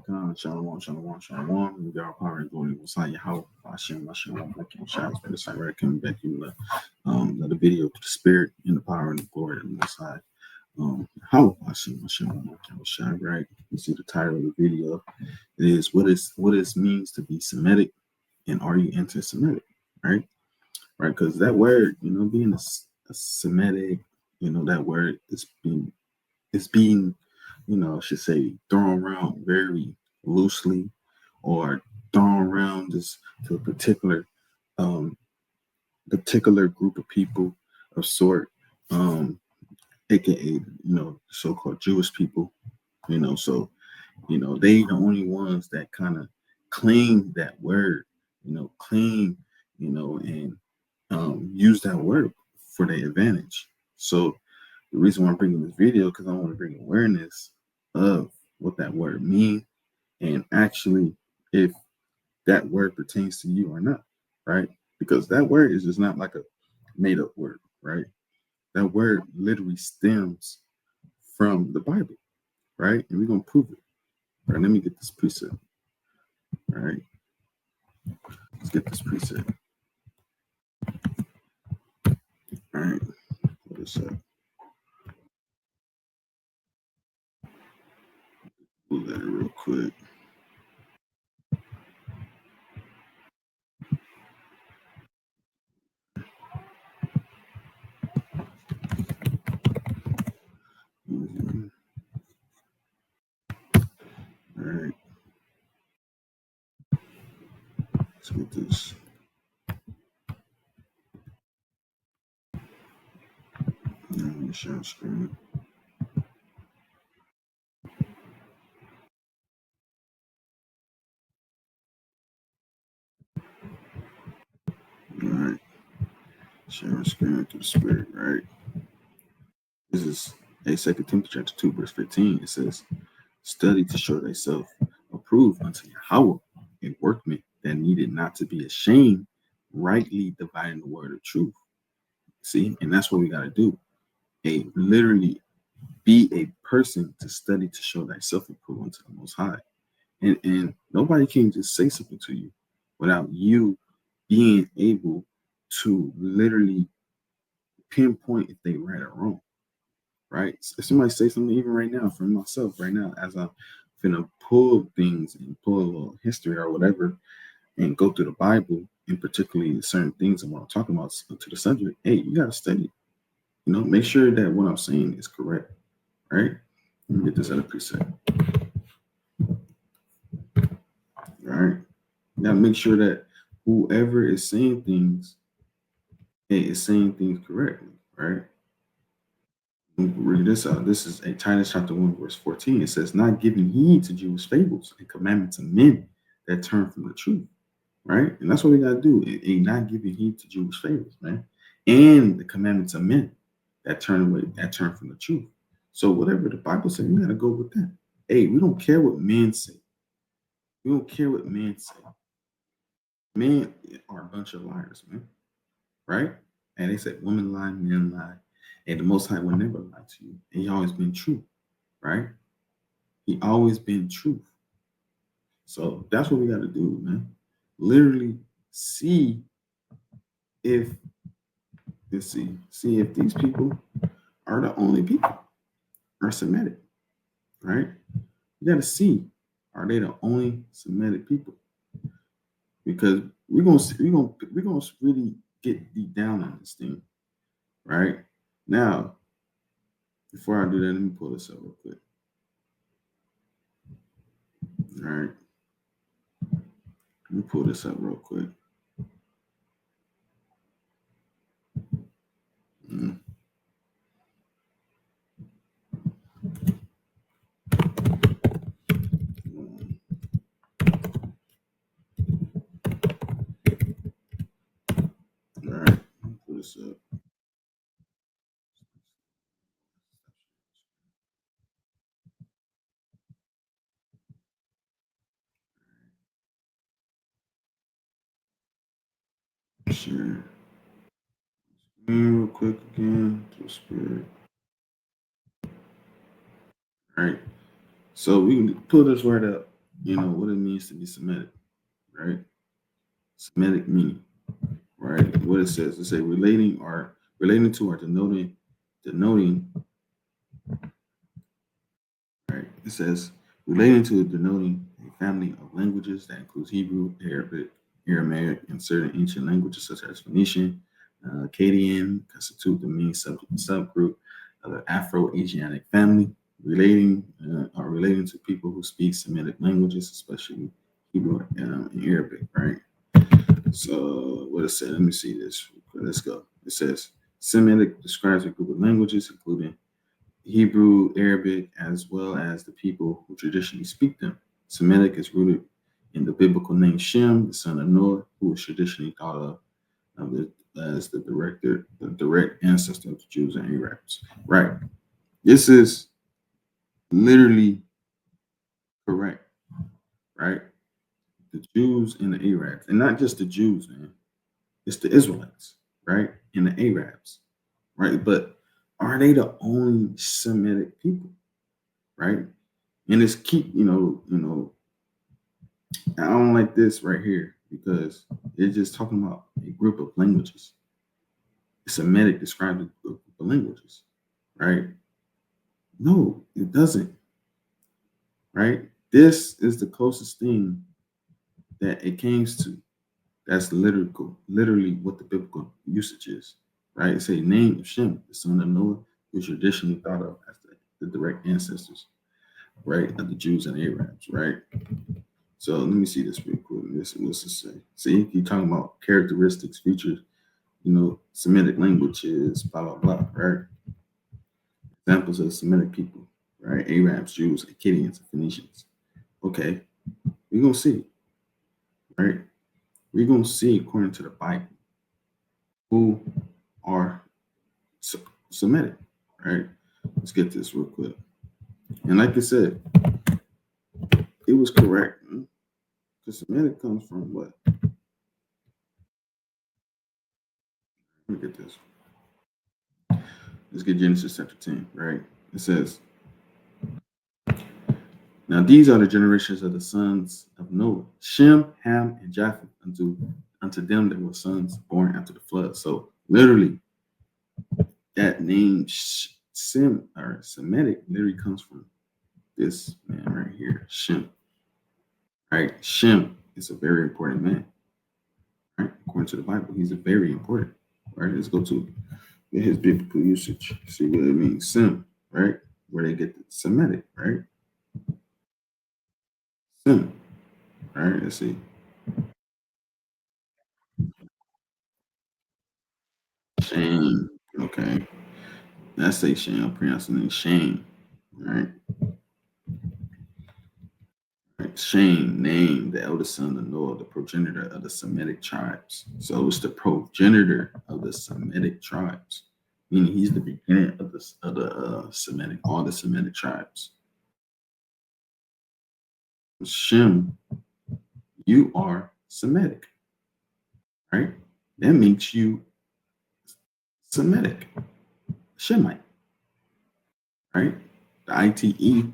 Khan, Shalom, Shalom, Shalom. We got our power and glory. What's like how Hashem, Hashem, Hashem, Shalom. For the side right coming back in the video to the spirit in the power and the glory of the Most High. How Hashem, Hashem, Hashem, right? You see the title of the video is what it means to be Semitic, and are you anti-Semitic, right? Right, because that word, being a Semitic, that word is being, I should say, thrown around very loosely, or thrown around just to a particular group of people of sort, aka so-called Jewish people, so they the only ones that kind of claim that word, claim, and use that word for their advantage. So the reason why I'm bringing this video, because I want to bring awareness of what that word means, and actually if that word pertains to you or not, right? Because that word is just not like a made-up word, right? That word literally stems from the Bible, right? And we're going to prove it. All right, let me get this precept. All right, let's get this precept. All right, what is that? Pull that real quick. All right, let's get this. Let me share screen. All right, sharing screen through the spirit, right? This is a 2 Timothy chapter 2, verse 15. It says, study to show thyself approved unto Yahweh, a workman that needed not to be ashamed, rightly dividing the word of truth. See, and that's what we got to do. Literally be a person to study to show thyself approved unto the Most High. And nobody can just say something to you without you being able to literally pinpoint if they right or wrong. Right? If somebody say something, even right now, for myself, right now, as I'm gonna pull things and pull a little history or whatever, and go through the Bible, and particularly certain things and what I'm talking about to the subject, hey, you gotta study. Make sure that what I'm saying is correct. Right? Let me get this other preset. All right. Now make sure that whoever is saying things, is saying things correctly. Right? Read this out. This is a Titus chapter 1, verse 14. It says, not giving heed to Jewish fables and commandments of men that turn from the truth. Right? And that's what we got to do. Not giving heed to Jewish fables, man. And the commandments of men that turn from the truth. So whatever the Bible says, we got to go with that. Hey, we don't care what men say. We don't care what men say. Men are a bunch of liars, man. Right? And they said women lie, men lie. And the Most High will never lie to you. And he always been true, right? He always been truth. So that's what we got to do, man. Literally see if these people are the only people are Semitic, right? You got to see, are they the only Semitic people? Because we're gonna really get deep down on this thing, right? Now, before I do that, let me pull this up real quick. All right. Let me pull this up real quick. All right. Let me pull this up. Share real quick again to spirit. All right. So we can pull this word up. what it means to be Semitic, right? Semitic meaning, right? What it says, it say relating to or denoting, right? It says relating to denoting a family of languages that includes Hebrew, Arabic, Aramaic, and certain ancient languages such as Phoenician, Akkadian, constitute the main subgroup of the Afro-Asiatic family, relating to people who speak Semitic languages, especially Hebrew and Arabic, right? So what it said, let me see this. Let's go. It says Semitic describes a group of languages, including Hebrew, Arabic, as well as the people who traditionally speak them. Semitic is rooted in the biblical name Shem, the son of Noah, who was traditionally thought as the direct ancestor of the Jews and Arabs. Right. This is literally correct. Right. The Jews and the Arabs, and not just the Jews, man. It's the Israelites, right, and the Arabs, right. But are they the only Semitic people, right? And it's I don't like this right here because it's just talking about a group of languages. Semitic describes a group of languages, right? No, it doesn't, right? This is the closest thing that it came to. That's literally what the biblical usage is, right? It's a name of Shem, the son of Noah, who's traditionally thought of as the direct ancestors, right, of the Jews and Arabs, right? So let me see this real quick. What's it say? See, you're talking about characteristics, features, Semitic languages, blah, blah, blah, right? Examples of Semitic people, right? Arabs, Jews, Akkadians, and Phoenicians. Okay, we're going to see, right? We're going to see, according to the Bible, who are Semitic, right? Let's get this real quick. And like I said, it was correct. Because Semitic comes from what? Let me get this. Let's get Genesis chapter 10, right? It says, now these are the generations of the sons of Noah, Shem, Ham, and Japheth, unto them that were sons born after the flood. So literally, that name Sem or Semitic literally comes from this man right here, Shem. Right? Shem is a very important man. Right? According to the Bible, he's a very important. Right? Let's go to his biblical usage. See what it means. Sem, right? Where they get the Semitic, right? Sem. All right, let's see. Shame. Okay. That's say Shame. I'm pronouncing it Shame. All right. Right. Shame, name, the eldest son of Noah, the progenitor of the Semitic tribes. So it's the progenitor of the Semitic tribes, meaning he's the beginning of the Semitic, all the Semitic tribes. Shem, you are Semitic, right? That makes you Semitic, Shemite, right? The ITE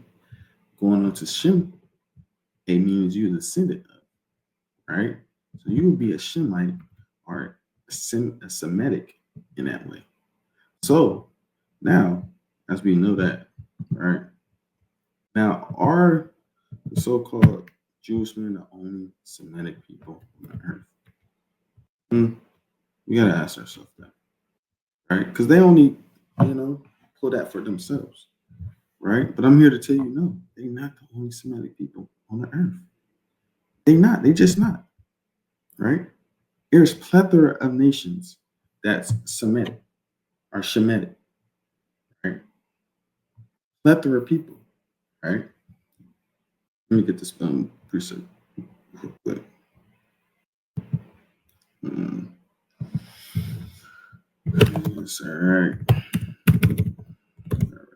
going on to Shem, it means you're the descendant of, right? So you would be a Shemite or a Semitic in that way. So now, as we know that, right? Now, are the so-called Jewish men the only Semitic people on the earth? We gotta ask ourselves that, right? Because they only, pull that for themselves, right? But I'm here to tell you, no, they're not the only Semitic people on the earth. They're not. They just not, right? There's plethora of nations that's Semitic or Shemitic, right? Plethora of people, right? Let me get this precept real quick. Yes, all right. All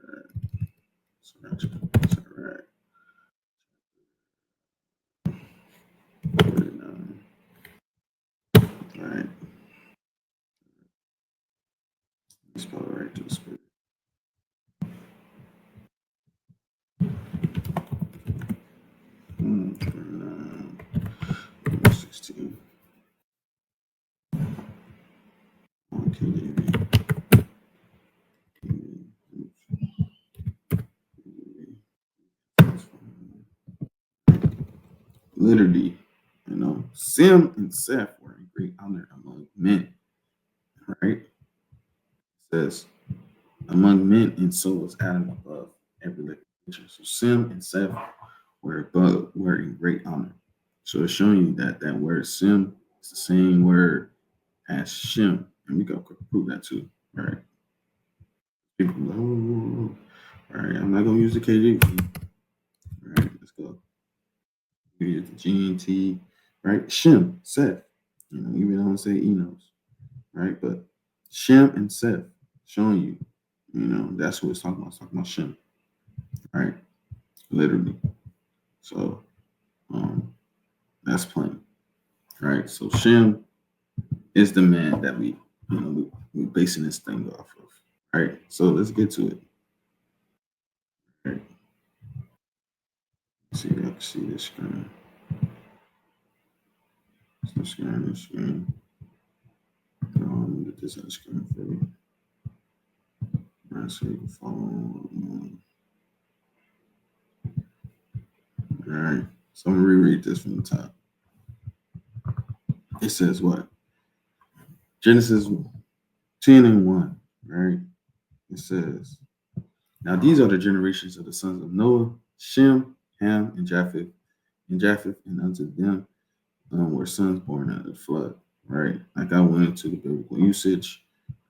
right. It's all right. 49. All right. Spell it right to the spirit. literally, Sem and Seth were in great honor among men, right? It says among men, and so was Adam above every living creature. So Sem and Seth were in great honor. So it's showing you that that word Sem is the same word as Shem, and we go prove that too, right? People go, oh, all right, I'm not gonna use the KJV. All right, let's go. We use the GNT, right? Shem, Seth. Even though I say Enos, right? But Shem and Seth showing you, that's what it's talking about. It's talking about Shem, right? Literally. So that's plain, right? So Shem is the man that we basing this thing off of. Right. So let's get to it. Right. See if I can see this screen. This screen, this screen. Get this on the screen for you. All right, so you can follow. All right. So I'm gonna reread this from the top. It says what? Genesis 10 and 1, right? It says, now these are the generations of the sons of Noah, Shem, Ham, and Japheth. And unto them were sons born out of the flood, right? Like I went into the biblical usage.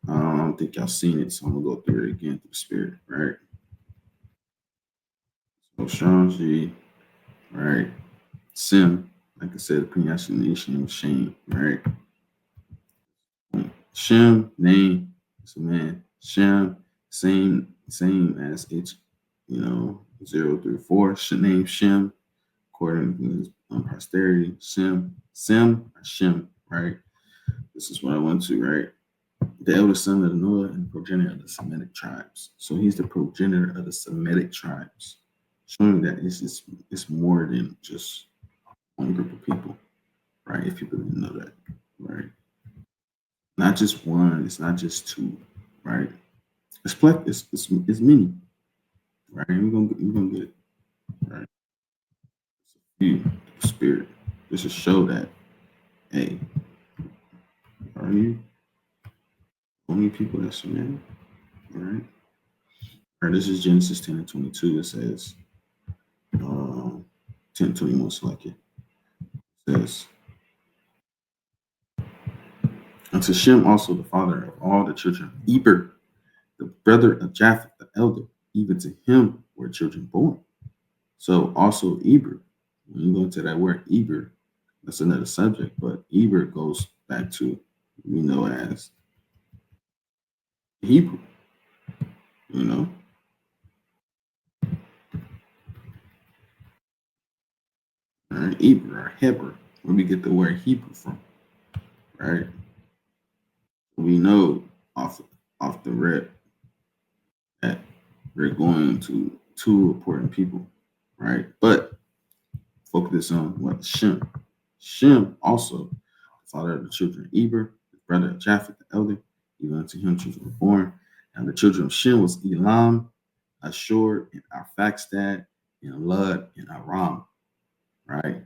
I don't think y'all seen it, so I'm gonna go through it again through the spirit, right? So Strong's G, right? Sim, like I said, the pronunciation was Shame, right? Shem, name, it's a man. Shem, same as H, 0 through 4. Name Shem, according to his posterity. Sem, Shem, right? This is what I went to, right? The eldest son of Noah and progenitor of the Semitic tribes. So he's the progenitor of the Semitic tribes, showing that it's more than just one group of people, right? If people didn't know that, right? Not just one, it's not just two, right? It's many, right? We're gonna get it, right? You, the spirit, just to show that, hey, are you only people that's Semitic, right? All right, this is Genesis 10 and 22. It says, 10:21, so like it says, unto Shem also the father of all the children of Eber, the brother of Japheth the elder, even to him were children born. So also Eber, when you go into that word Eber, that's another subject, but Eber goes back to we know as Hebrew, you know, or Eber or Hebrew, where we get the word Hebrew from, right? We know off off the rip that we're going to two important people, right? But focus on what Shem. Shem also, the father of the children of Eber, the brother of Japheth the elder, even unto him children were born. And the children of Shem was Elam, Ashur, and Arphaxad, and Lud, and Aram, right?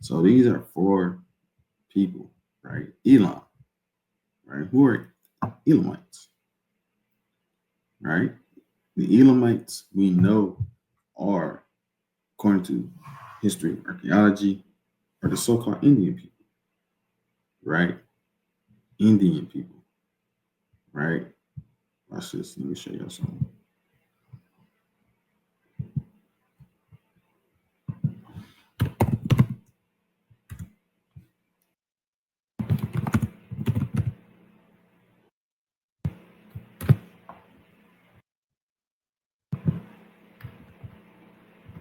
So these are four people, right? Elam, right? Who are Elamites, right? The Elamites we know are, according to history, archaeology, are the so-called Indian people, right? Indian people, right? Watch this. Let me show y'all something.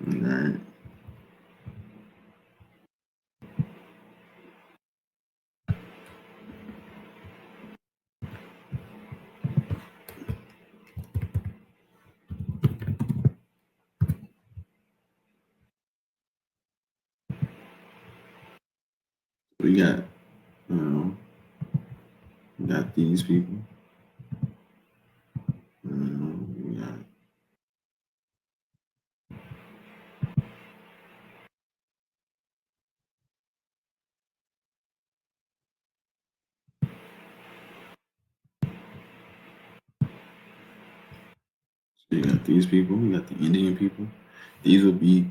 All right. We got, we got these people. We got You got these people, you got the Indian people. These would be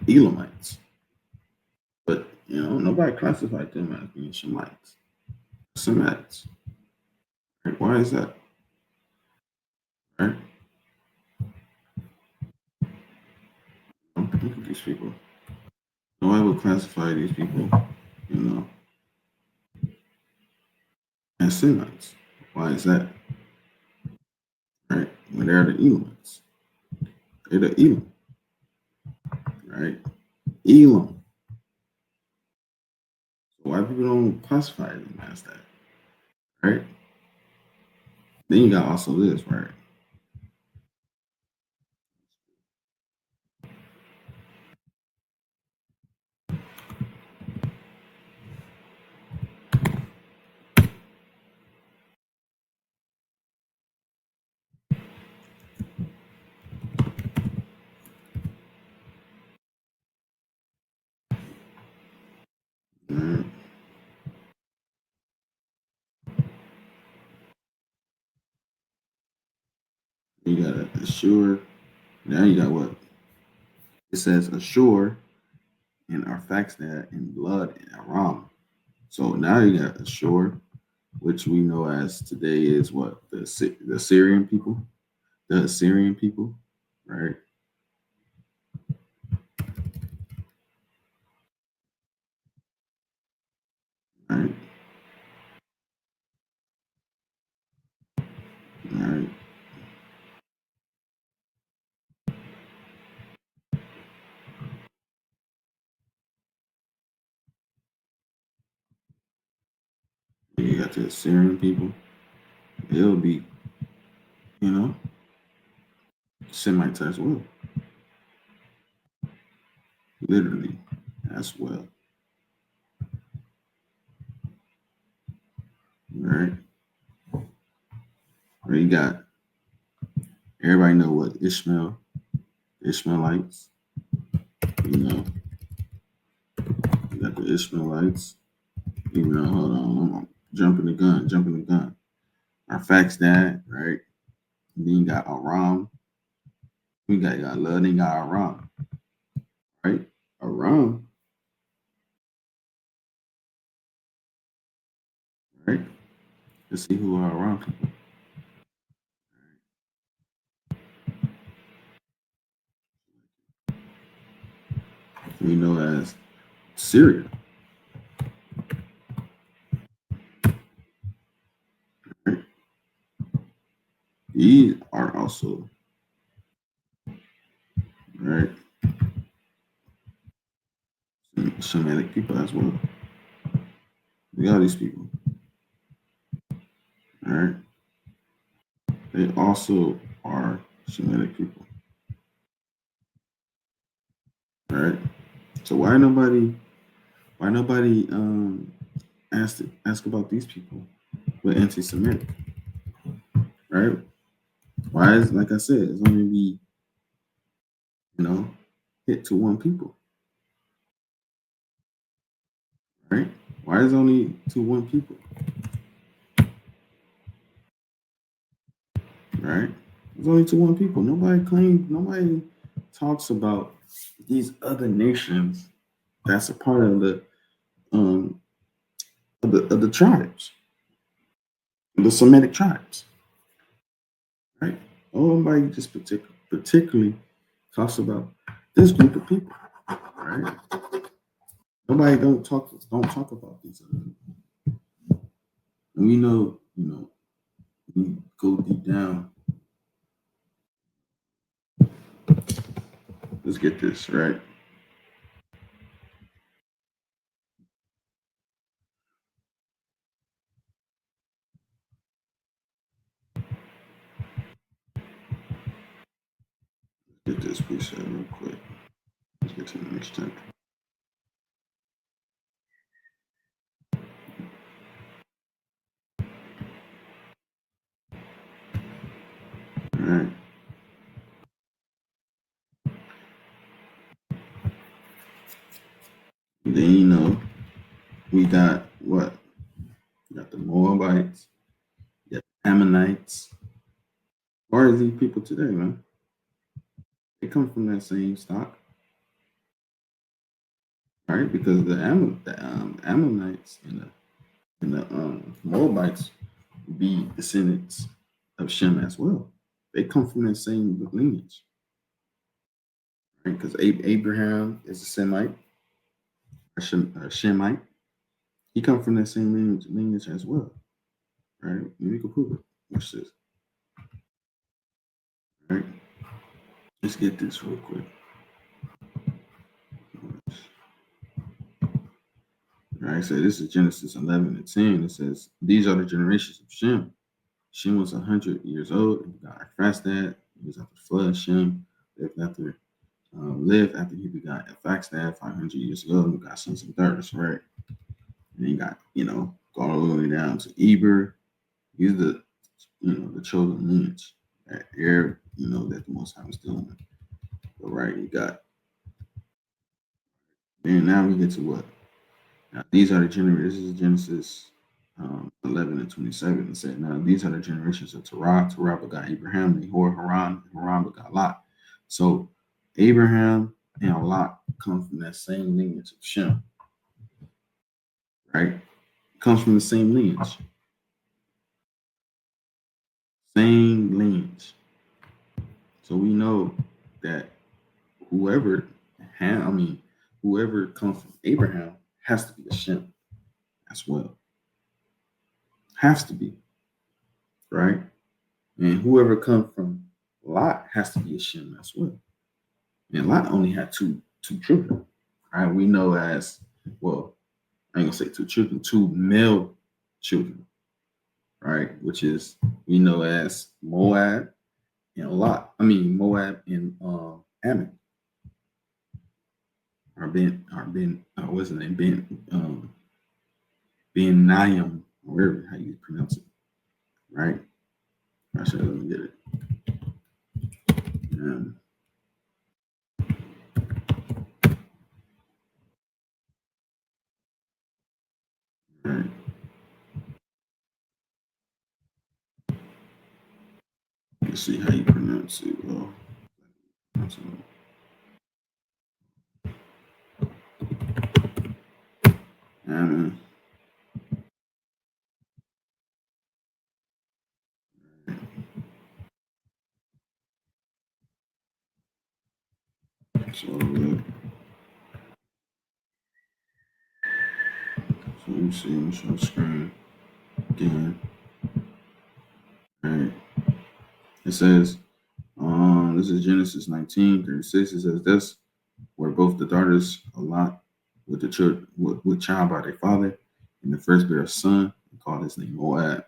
Elamites. But nobody classified them as being Shemites. Semites. Right? Why is that? Right? Look at these people. Nobody would classify these people, you know, as Semites. Why is that? Right? When they're the Elamites. They're the Elam, right? Elam. So why people don't classify them as that? Right? Then you got also this, right? Right? You got assure. Now you got what? It says assure and Arphaxad and blood and Aram. So now you got assure, which we know as today is what the Syrian people, the Assyrian people, right? Right, right. You got the Assyrian people. It'll be, you know, Semites as well, literally as well, right? Where you got everybody know what Ishmaelites, you know, you got the Ishmaelites. Even though, hold on, I'm jumping the gun. Our facts that, right? And then you got Aram. You got love, then you got Aram, right? Aram, right? Let's see who are Aram people. We know as Syria, right? These are also, right, Semitic people as well. We got these people, right? They also are Semitic people, right? So why nobody ask about these people with anti-Semitic, right? Why is like I said, it's only be you know hit to one people, right? Why is it only to one people, right? It's only to one people. Nobody talks about these other nations that's a part of um the tribes, the Semitic tribes, right? Nobody just particularly talks about this group of people, right? Nobody don't talk about these other people. And we know, we go deep down. Let's get this right. Get this piece out real quick. Let's get to the next chapter. All right. And then we got what? We got the Moabites, you got the Ammonites. far as these people today, man, they come from that same stock, right? Because the Ammonites and the Moabites be descendants of Shem as well. They come from that same lineage, right? Because Abraham is a Semite, a Shemite. He come from that same lineage as well, right? We can prove it. Watch this, right? Let's get this real quick. All right, so this is Genesis 11 and 10. It says, "These are the generations of Shem. Shem was 100 years old and begot Arphaxad. He was after the flood. Shem lived after he begot Arphaxad 500 years ago and begot sons and daughters, right? And he got, go all the way down to Eber. These are the chosen lineage that air, that the Most High was dealing with. But right, you got, and now we get to what? Now, these are the generations. This is Genesis 11 and 27. It said, now these are the generations of Terah. Terah begot Abraham, Nahor, Haran. Haran begot Lot. So Abraham and Lot come from that same lineage of Shem, right? Comes from the same lineage. Same lineage. So we know that whoever whoever comes from Abraham has to be a Shem as well. Has to be, right? And whoever comes from Lot has to be a Shem as well. And Lot only had two children, right? We know as, well, I ain't gonna say two children, two male children, right? Which is, we know as Moab and Lot. Moab and Ammon. What's his name? Ben Nayim, or whatever how you pronounce it, right? Actually, let me get it. Right. Let's see how you pronounce it. Well, Ammon. So you see, I'm showing the screen again. Right. It says, this is Genesis 19:36. It says, this were both the daughters of Lot with the children with child by their father, and the first bare a son and called his name Moab.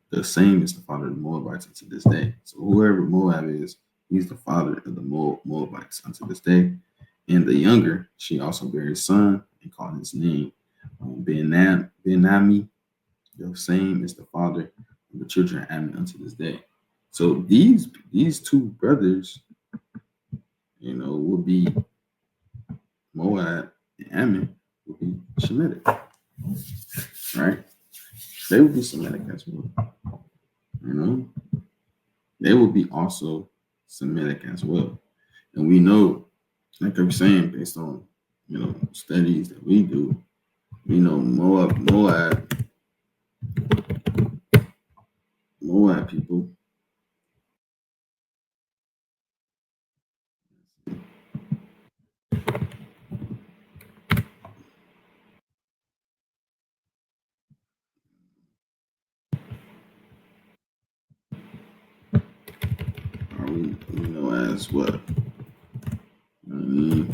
The same is the father of the Moabites unto this day. So whoever Moab is, he's the father of the Moabites unto this day. And the younger, she also bare a son and called his name Ben-Ami. The same is the father of the children of Ammon unto this day. So these two brothers, will be Moab and Ammon will be Shemitic, right? They will be Semitic as well. They will be also Semitic as well. And we know, like I was saying, based on studies that we do, we know Moab people. We know as what? We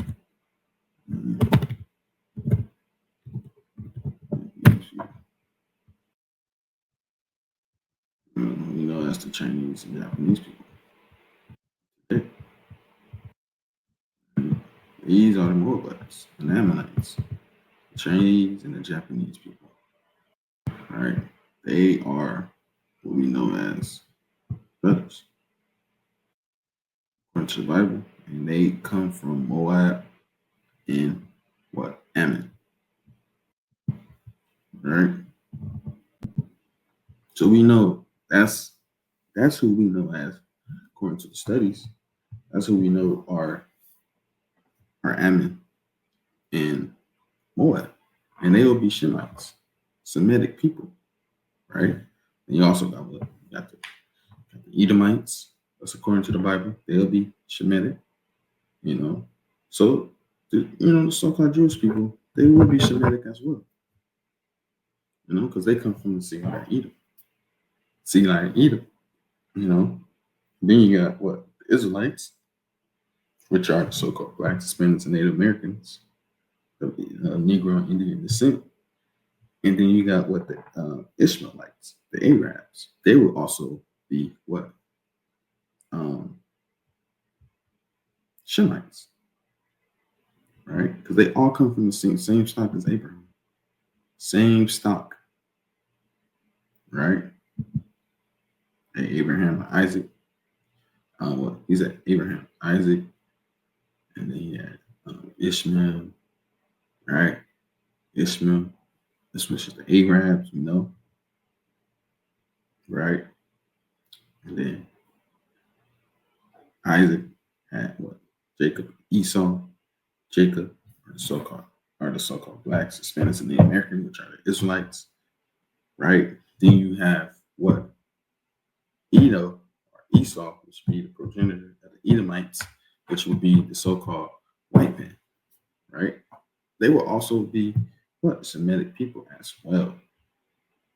know as the Chinese and Japanese people. These are the Moabites and Ammonites, the Chinese and the Japanese people. All right, they are what we know as brothers, according to the Bible, and they come from Moab and what? Ammon. Right? So we know that's who we know as according to the studies, that's who we know are Ammon and Moab, and they will be Shemites, Semitic people, right? And you also got what? You got the Edomites. That's according to the Bible. They'll be Shemitic, you know. So, the so-called Jewish people, they will be Shemitic as well, because they come from the sea like Edom, sea like Edom, you know. Then you got what? The Israelites, which are the so-called Black, Hispanics, and Native Americans, of Negro and Indian descent. And then you got what? The Ishmaelites, the Arabs. They will also be what? Um, Shemites, right? Because they all come from the same stock as Abraham. Same stock, right? And Abraham, Isaac. What? He's at Abraham, Isaac, and then he had Ishmael, right? Ishmael. This was just the Arabs, right? And then Isaac had what? Jacob, Esau, Jacob, are the so-called blacks, Hispanics, and the American, which are the Israelites, right? Then you have what? Edom or Esau, which would be the progenitor of the Edomites, which would be the so-called white man, right? They will also be what? Semitic people as well.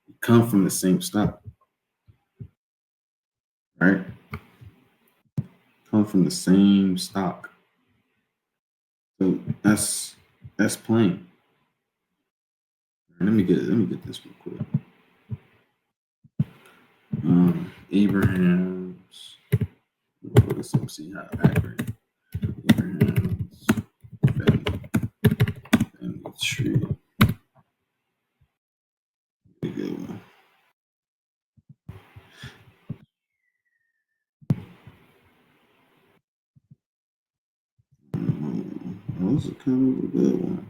They come from the same stock, right? Come from the same stock. So that's plain. Let me get this real quick. Abraham's. Let's see how accurate Abraham's family tree. A good one. That was a kind of a good one.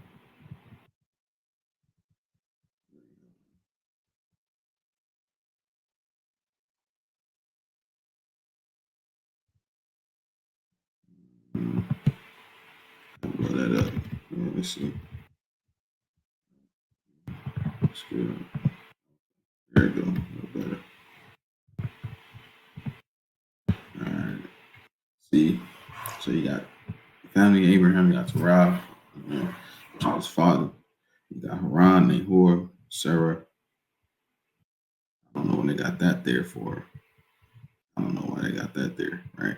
Blow that up. Yeah, let's see. Let's good. There we go. A little better. All right. See. So you got the family of Abraham. You got Terah, which is his father. You got Haran, Nahor, Sarah. I don't know when they got that there for. I don't know why they got that there, right?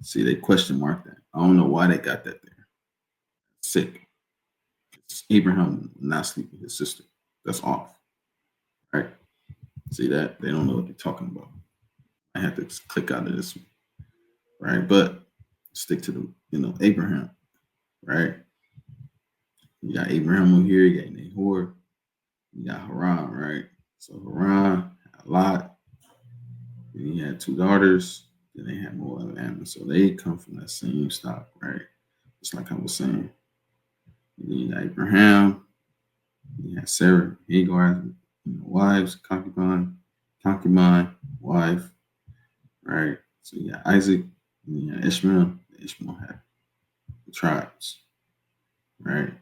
See, they question mark that. I don't know why they got that there. Sick. It's Abraham not sleep with his sister. That's off, right? See that? They don't know what they're talking about. I have to click out of this one, right? But stick to the, Abraham, right? You got Abraham over here, you got Nahor, you got Haran, right? So Haran had a lot, and he had two daughters, then they had more of Ammon. So they come from that same stock, right? Just like I was saying. And then you got Abraham, you had Sarah, Hagar, wives, concubine, wife, right? So you got Isaac, and you got Ishmael. Ishmael had the tribes, right?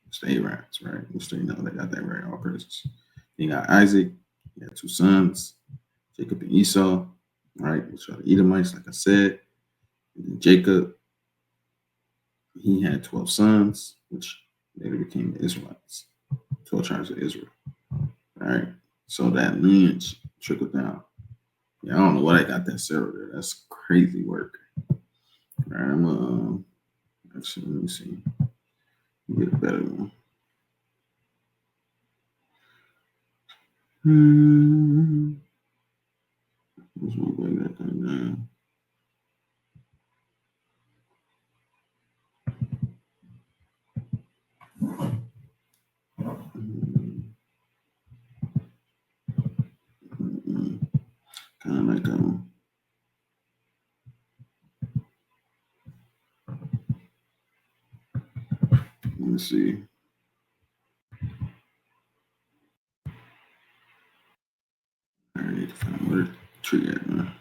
It's the Arabs, right? Which they know they got that right, all praises. You got Isaac, he had two sons, Jacob and Esau, right? Which are the Edomites, like I said. And then Jacob, he had 12 sons, which later became the Israelites, 12 tribes of Israel, right? So that lineage trickled down. Yeah, I don't know why they got that Sarah there. That's crazy work. All right, I'm gonna actually let me see. Get a better one. Let's bring that thing down. Kind of like let me see. I need to find where the tree at, man.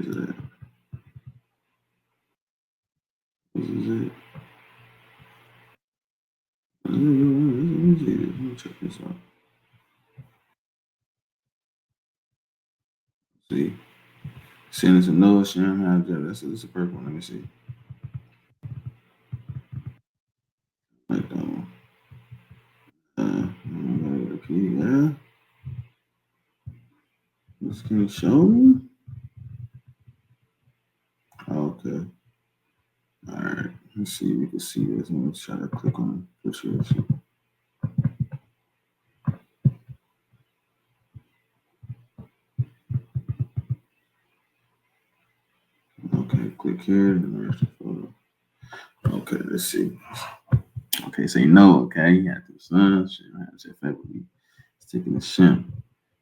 is it? This is it. Let me check this out. See, sentence of Noah, Shem, Hajjah. That's a purple one. Let me see. Like, yeah. This can you show me? Okay. All right. Let's see if we can see this. I'm gonna try to click on the picture. Okay, click here. Then there's the photo. Okay, let's see. Okay, so you know, okay, you got the sons. Sticking the Shem.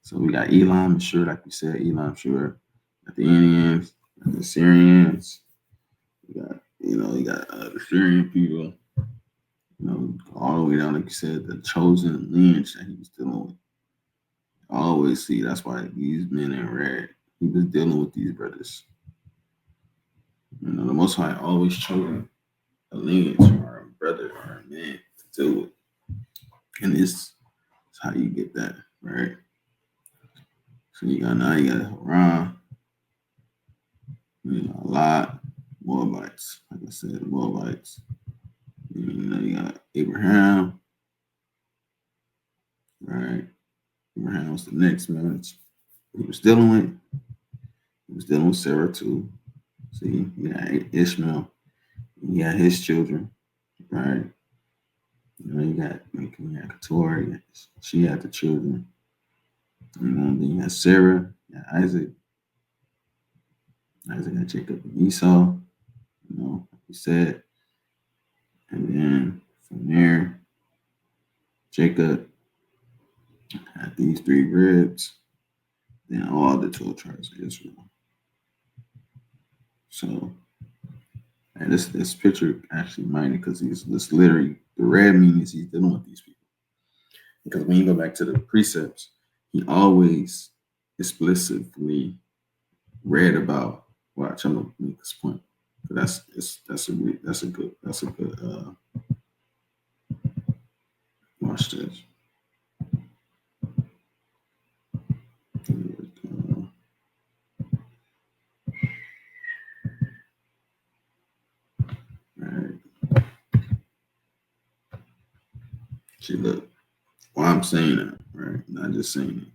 So we got Elam, sure, like we said, Elam, sure. Got the Indians, got the Syrians. We got, you got the Syrian people. All the way down, like you said, the chosen lineage that he was dealing with. I always see that's why these men in red, he was dealing with these brothers. The Most High always chosen a lineage or a brother or a man to deal with. And this is how you get that, right? So you got Haran, a lot, Moabites, like I said, Moabites. You got Abraham, right? Abraham was the next marriage he was dealing with. He was dealing with Sarah too. See, you got Ishmael, he had his children, right? You got Keturah, she had the children. Then you had Sarah, you got Isaac. Isaac got Jacob and Esau, like we said. And then from there, Jacob had these 3 ribs, then all the 12 tribes of Israel. So, and this picture actually minded because this literally, the red means he's dealing with these people. Because when you go back to the precepts, he always explicitly read about. Watch, I'm gonna make this point. That's a good watch this. Right. See, look, why I'm saying that, right? Not just saying it.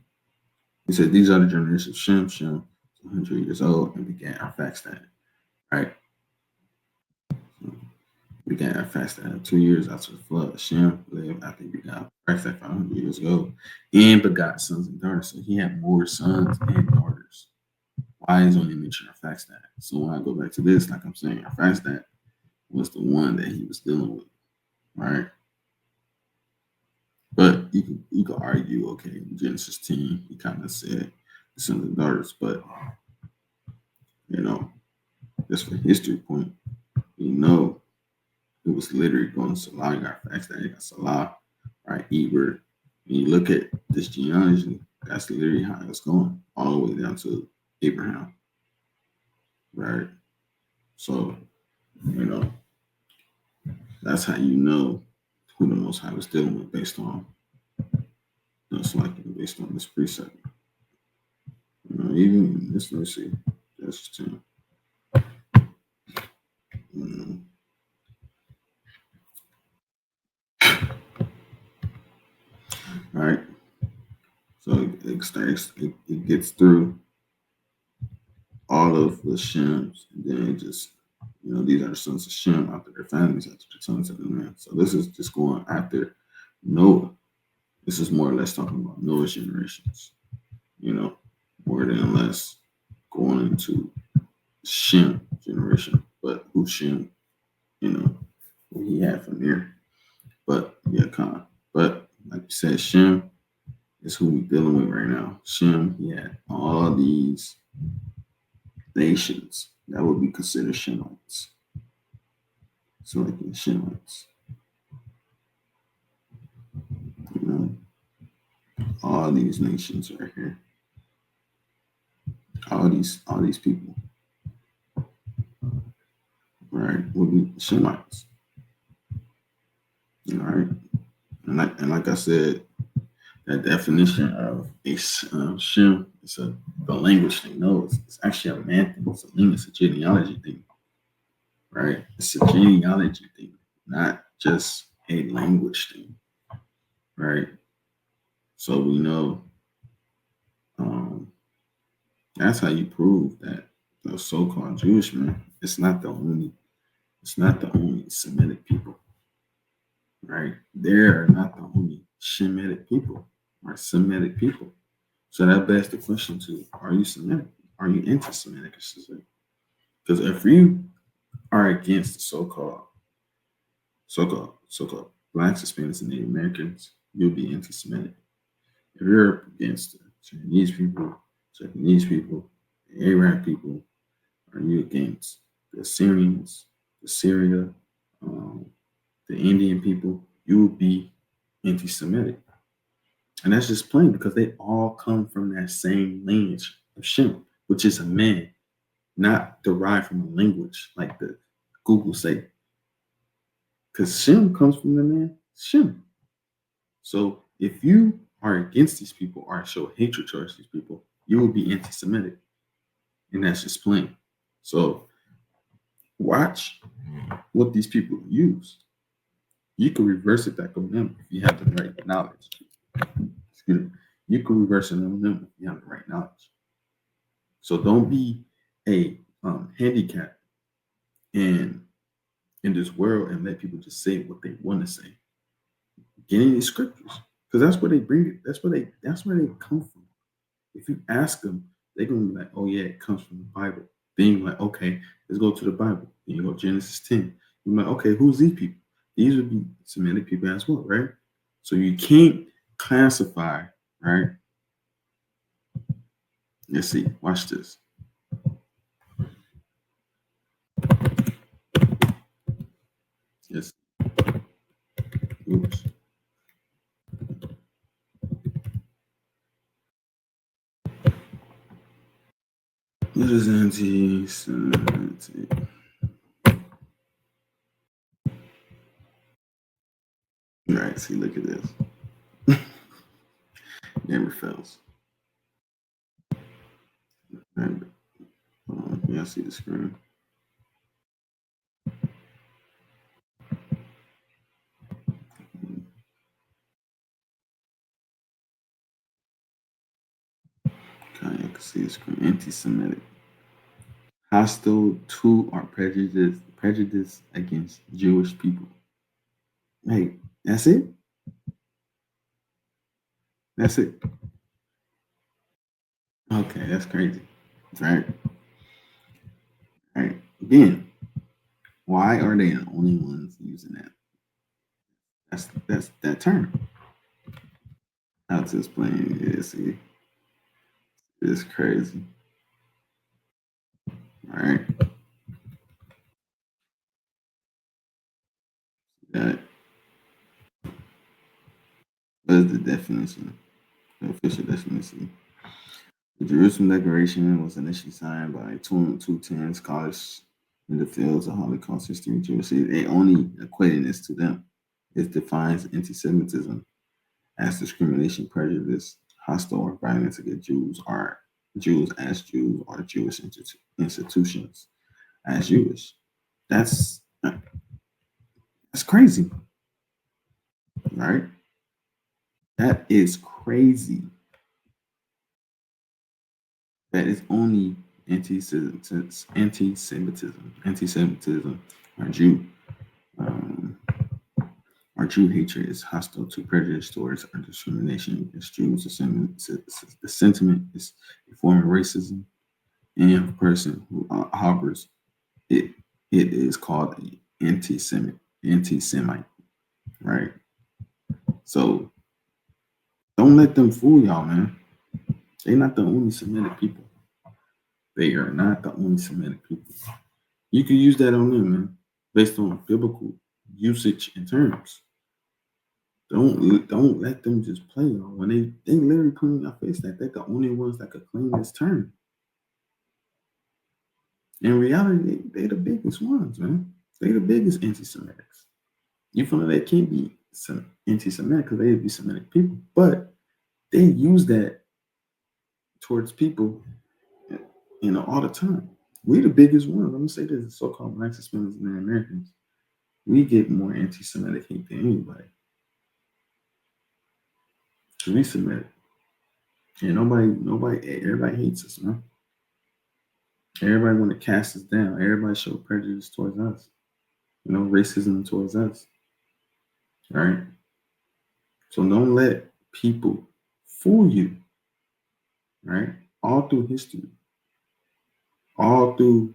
He said, these are the generations of Shem. Shem, 100 years old, and began our fasting, right? So began our fasting 2 years after the flood. Shem lived after he began fasting 500 years ago and begot sons and daughters. So he had more sons and daughters. Why is only mentioned our fasting? So when I go back to this, like I'm saying, our fasting was the one that he was dealing with, right? But you could argue, okay, in Genesis 10, he kind of said the sons and daughters, but just for history point, it was literally going to Salah, got facts that got Salah, right? Eber. When you look at this genealogy, that's literally how it's going, all the way down to Abraham, right? So, that's how you know who the Most High was dealing with based on based on this precept. Even this, let's see, that's 10. Right. So it gets through all of the Shems, and then it just, these are the sons of Shem after their families, after the sons of the man. So this is just going after Noah. This is more or less talking about Noah's generations, more than less going into Shem generation, but who Shem, what he had from there. But yeah, kind of. But like you said, Shem is who we're dealing with right now. Shem, he had all these nations that would be considered Shemites. So like the Shemites, all these nations right here, all these people. right, would be Shemites. All right. And like I said, that definition of a Shem is the language thing. No, it's actually a man thing. It's a genealogy thing, right? It's a genealogy thing, not just a language thing, right? So we know um, that's how you prove that those so-called Jewish men. It's not the only Semitic people, right? They're not the only Shemitic people or Semitic people. So that begs the question to: are you Semitic? Are you anti-Semitic? Because if you are against the so-called blacks, Hispanics, and Native Americans, you'll be anti-Semitic. If you're against the Japanese people, the Arab people, are you against the Syrians, the Syria, um, the Indian people? You will be anti-Semitic, and that's just plain because they all come from that same lineage of Shem, which is a man, not derived from a language like the Google say. Because Shem comes from the man Shem. So if you are against these people or show hatred towards these people, you will be anti-Semitic, and that's just plain. So watch what these people use. You can reverse it back on them if you have the right knowledge. Excuse me. You can reverse it on them if you have the right knowledge. So don't be a handicap in this world and let people just say what they want to say. Get in the scriptures because that's where they bring it. That's where they come from. If you ask them, they're gonna be like, "Oh yeah, it comes from the Bible." Then you're like, "Okay, let's go to the Bible." Then you go Genesis 10. You're like, "Okay, who's these people?" These would be Semitic people as well, right? So you can't classify, right? Let's see. Watch this. Yes. Oops. What is anti-Semitic? All right. See, look at this. Never fails. Right. Yeah, I see the screen. Okay, I can see the screen. Anti-Semitic. Hostile to or prejudice against Jewish people. Hey, that's it. That's it. Okay, that's crazy. Right, right. Again, why are they the only ones using that? That's that term. How to explain it? See, it's crazy. All right, that what is the definition? The official definition. The Jerusalem Declaration was initially signed by two ten scholars in the fields of Holocaust history and Jewish. They only equating this to them. It defines anti-Semitism as discrimination, prejudice, hostile or violence against Jews or Jewish institutions as Jewish. That's that's crazy, right? That is crazy. That is only anti-Semitism, or um, Jew hatred is hostile to prejudice towards or discrimination against Jews. The sentiment is a form of racism, and a person who harbors it. It is called anti-Semite, right? So don't let them fool y'all, man. They're not the only Semitic people. They are not the only Semitic people. You can use that on them, man, based on biblical usage and terms. Don't let them just play on when they literally put in your face that they're the only ones that could claim this term. In reality, they the biggest ones, man. They the biggest anti-Semitics. You feel like they can't be some anti-Semitic because they be Semitic people, but they use that towards people, all the time. We the biggest ones. Let me say this: the so-called Black Hispanics and Americans, we get more anti-Semitic hate than anybody. Cause we Semitic, and everybody hates us, man. Everybody want to cast us down. Everybody show prejudice towards us. Racism towards us. All right. So don't let people fool you. Right. All through history, all through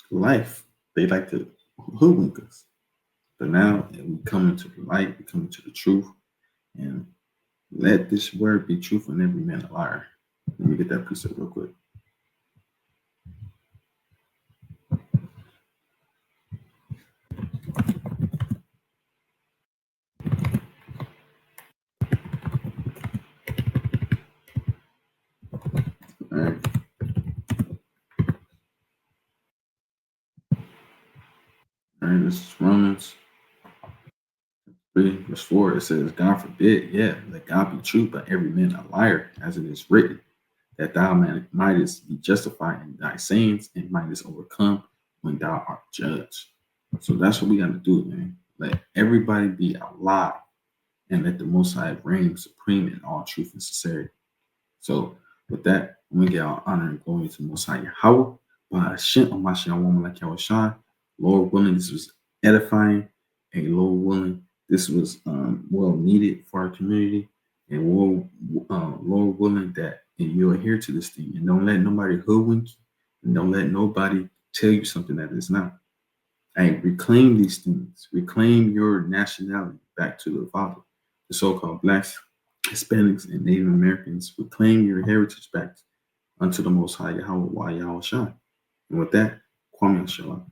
life, they like to hoodwink us. But now we come into the light, we come into the truth, and let this word be truth and every man a liar. Let me get that precept real quick. All right. All right, this is Romans 3, verse 4. It says, God forbid, let God be true, but every man a liar, as it is written, that thou mightest be justified in thy sayings and mightest overcome when thou art judged. So that's what we got to do, man. Let everybody be a lie and let the Most High reign supreme in all truth and sincerity. So with that, we get our honor and glory to Most High Yahweh. By Shem on my Shem woman like Yahweh Shai. Lord willing, this was edifying. And Lord willing, this was well needed for our community. And Lord willing that you'll adhere to this thing and don't let nobody hoodwink you and don't let nobody tell you something that is not. Hey, reclaim these things. Reclaim your nationality back to the Father. The so-called Blacks, Hispanics, and Native Americans, reclaim your heritage back unto the Most High Yahweh, Yahweh Shai. And with that, Kwame Shalom.